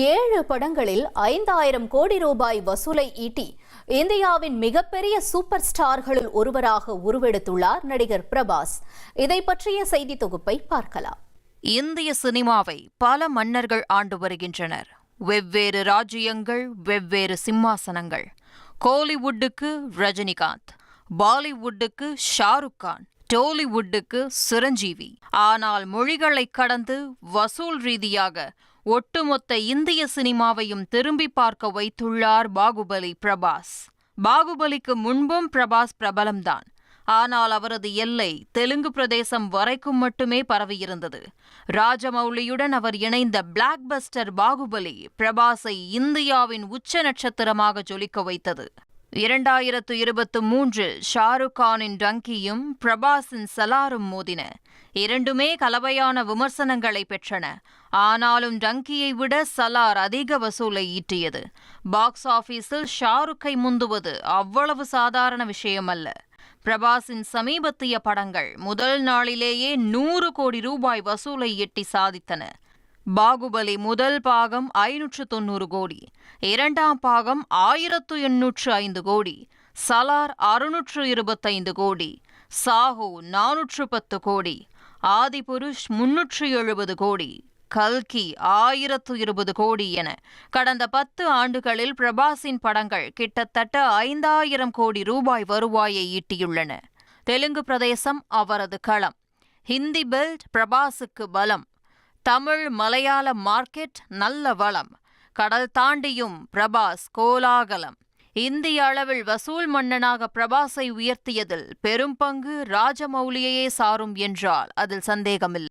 7 படங்களில் 5000 கோடி ரூபாய் வசூலை ஈட்டி இந்தியாவின் மிகப்பெரிய சூப்பர் ஸ்டார்களில் ஒருவராக உருவெடுத்துள்ளார் நடிகர் பிரபாஸ். இதை பற்றிய செய்தி தொகுப்பை பார்க்கலாம். இந்திய சினிமாவை பல மன்னர்கள் ஆண்டு வருகின்றனர். வெவ்வேறு ராஜ்யங்கள், வெவ்வேறு சிம்மாசனங்கள். கோலிவுட்டுக்கு ரஜினிகாந்த், பாலிவுட்டுக்கு ஷாருக் கான், டோலிவுட்டுக்கு சிரஞ்சீவி. ஆனால் மொழிகளை கடந்து வசூல் ரீதியாக ஒட்டுமொத்த இந்திய சினிமாவையும் திரும்பி பார்க்க வைத்துள்ளார் பாகுபலி பிரபாஸ். பாகுபலிக்கு முன்பும் பிரபாஸ் பிரபலம்தான். ஆனால் அவரது எல்லை தெலுங்கு பிரதேசம் வரைக்கும் மட்டுமே பரவியிருந்தது. ராஜமௌலியுடன் அவர் இணைந்த பிளாக் பஸ்டர் பாகுபலி பிரபாஸை இந்தியாவின் உச்ச நட்சத்திரமாக ஜொலிக்க வைத்தது. 2023 ஷாருக் கானின் டங்கியும் பிரபாஸின் சலாரும் மோதின. இரண்டுமே கலவையான விமர்சனங்களை பெற்றன. ஆனாலும் டங்கியை விட சலார் அதிக வசூலை ஈட்டியது. பாக்ஸ் ஆபீஸில் ஷாருக்கை முந்துவது அவ்வளவு சாதாரண விஷயமல்ல. பிரபாஸின் சமீபத்திய படங்கள் முதல் நாளிலேயே 100 கோடி ரூபாய் வசூலை எட்டி சாதித்தன. பாகுபலி முதல் பாகம் 590 கோடி, இரண்டாம் பாகம் 1805 கோடி, சலார் 625 கோடி, சாஹூ 410 கோடி, ஆதிபுருஷ் 370 கோடி, கல்கி 1020 கோடி என கடந்த 10 ஆண்டுகளில் பிரபாஸின் படங்கள் கிட்டத்தட்ட 5000 கோடி ரூபாய் வருவாயை ஈட்டியுள்ளன. தெலுங்கு பிரதேசம் அவரது களம். ஹிந்தி பெல்ட் பிரபாஸுக்கு பலம். தமிழ் மலையாள மார்க்கெட் நல்ல வளம். கடல் தாண்டியும் பிரபாஸ் கோலாகலம். இந்திய அளவில் வசூல் மன்னனாக பிரபாஸை உயர்த்தியதில் பெரும் பங்கு ராஜமௌலியையே சாரும் என்றால் அதில் சந்தேகமில்லை.